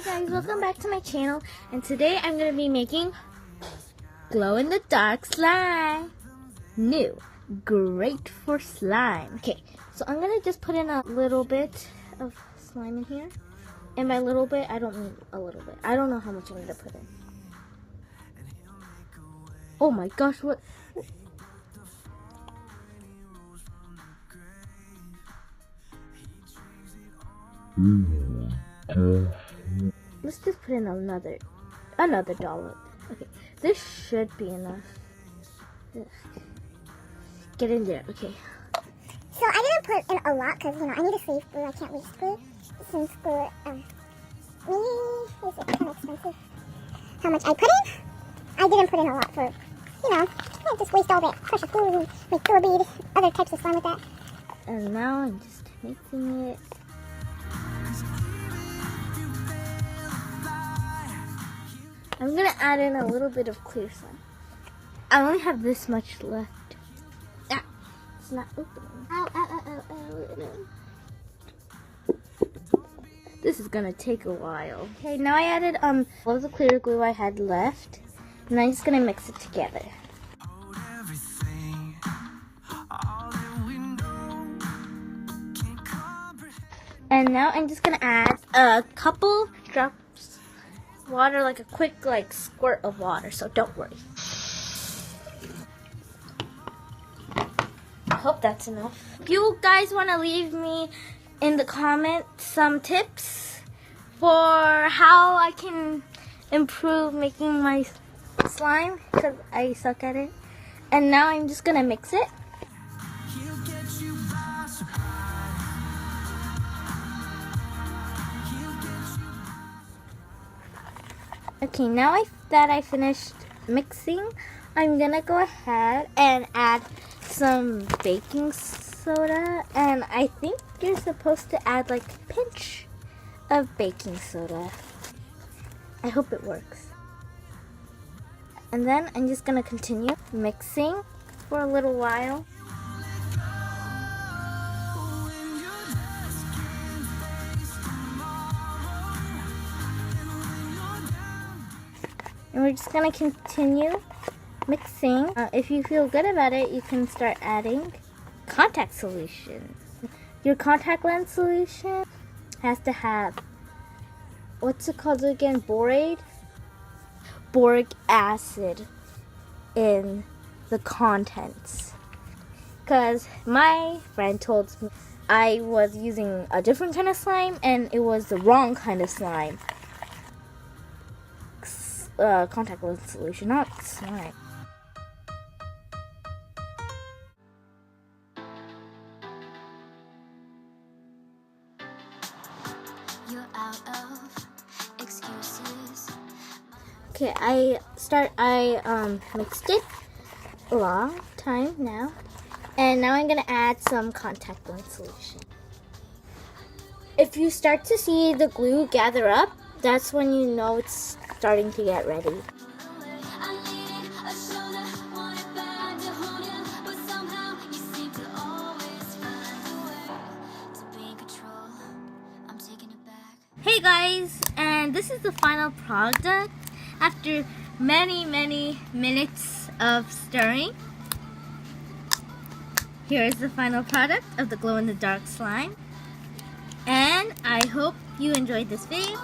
guys, welcome back to my channel, and today I'm going to be making glow-in-the-dark slime. New, great for slime. Okay, so I'm going to just put in a little bit of slime in here, and by little bit, I don't mean a little bit. I don't know how much I'm going to put in. Oh my gosh, what? Let's just put in another dollop. Okay, this should be enough. Ugh. Get in there, okay. So I didn't put in a lot because, I need to save glue. I can't waste glue. Since glue, is kind of expensive. How much I put in? I didn't put in a lot for, not just waste all that precious glue and make glue bead, other types of slime with that. And now I'm just mixing it. I'm gonna add in a little bit of clear slime. I only have this much left. Ah, it's not opening. Ow, ow, ow, ow, ow. This is gonna take a while. Okay, now I added all of the clear glue I had left, and I'm just gonna mix it together. And now I'm just gonna add a couple drops water, like a quick squirt of water, so don't worry. I hope that's enough. If you guys want to leave me in the comments some tips for how I can improve making my slime, because I suck at it. And now I'm just gonna mix it. Okay, now that I finished mixing, I'm gonna go ahead and add some baking soda, and I think you're supposed to add like a pinch of baking soda. I hope it works. And then I'm just gonna continue mixing for a little while. And we're just going to continue mixing. If you feel good about it, you can start adding contact solution. Your contact lens solution has to have, what's it called again? Boric acid in the contents. Because my friend told me I was using a different kind of slime and it was the wrong kind of slime. Contact lens solution, not slime. You're out of excuses. Okay, I mixed it a long time now, and now I'm gonna add some contact lens solution. If you start to see the glue gather up, that's when you know it's starting to get ready. Hey guys, and this is the final product after many minutes of stirring. Here is the final product of the glow-in-the-dark slime, and I hope you enjoyed this video.